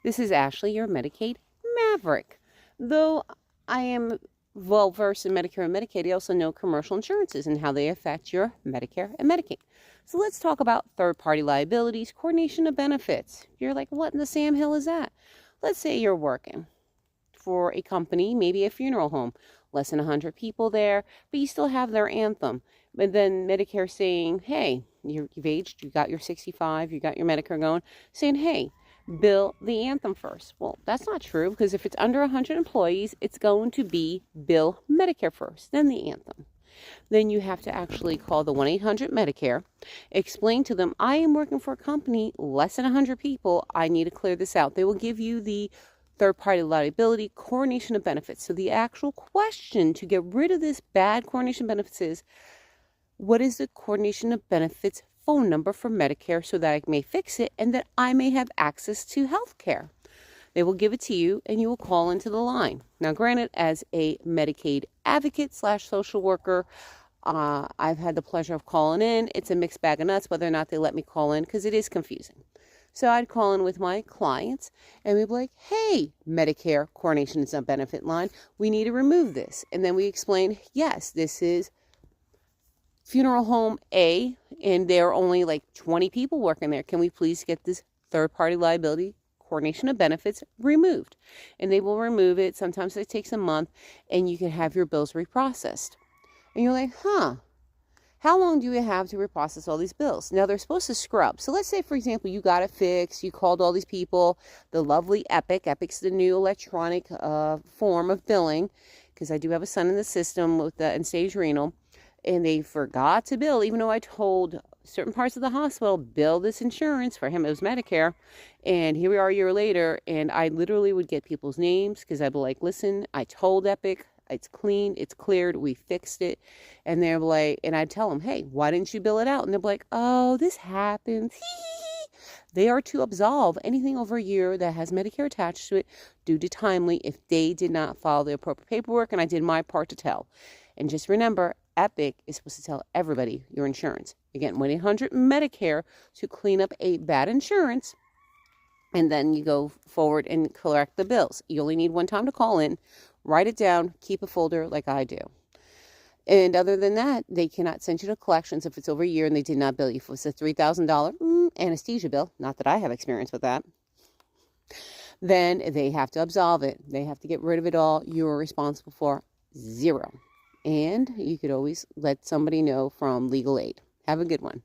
This is Ashley, your Medicaid Maverick. Though I am well versed in Medicare and Medicaid, I also know commercial insurances and how they affect your Medicare and Medicaid. So let's talk about third-party liabilities, coordination of benefits. You're like, what in the Sam Hill is that? Let's say you're working for a company, maybe a funeral home, less than 100 people there, but you still have their anthem. But then Medicare saying, hey, you've aged, you got your 65, you got your Medicare going, saying, hey, bill the anthem first. Well, that's not true, because if it's under 100 employees, it's going to be bill Medicare first, then the anthem. Then you have to actually call the 1-800-MEDICARE, explain to them, I am working for a company, less than 100 people, I need to clear this out. They will give you the third-party liability, coordination of benefits. So the actual question to get rid of this bad coordination of benefits is, what is the coordination of benefits phone number for Medicare so that I may fix it and that I may have access to health care? They will give it to you and you will call into the line. Now, granted, as a Medicaid advocate / social worker, I've had the pleasure of calling in. It's a mixed bag of nuts whether or not they let me call in because it is confusing. So I'd call in with my clients and we'd be like, hey, Medicare coordination is a benefit line. We need to remove this. And then we explain, yes, this is funeral home A, and there are only like 20 people working there. Can we please get this third-party liability coordination of benefits removed? And they will remove it. Sometimes it takes a month, and you can have your bills reprocessed. And you're like, how long do you have to reprocess all these bills? Now, they're supposed to scrub. So let's say, for example, you got it fixed. You called all these people, the lovely Epic. Epic's the new electronic form of billing, because I do have a son in the system with end-stage renal. And they forgot to bill, even though I told certain parts of the hospital, bill this insurance. For him, it was Medicare. And here we are a year later, and I literally would get people's names because I'd be like, listen, I told Epic, it's clean, it's cleared, we fixed it. And they're like, and I'd tell them, hey, why didn't you bill it out? And they're like, oh, this happens. They are to absolve anything over a year that has Medicare attached to it due to timely if they did not follow the appropriate paperwork, and I did my part to tell. And just remember, Epic is supposed to tell everybody your insurance. Again, 1-800-MEDICARE to clean up a bad insurance, and then you go forward and collect the bills. You only need one time to call in, write it down, keep a folder like I do. And other than that, they cannot send you to collections if it's over a year and they did not bill you. If it's a $3,000 anesthesia bill, not that I have experience with that, then they have to absolve it. They have to get rid of it all. You are responsible for zero. And you could always let somebody know from legal aid. Have a good one.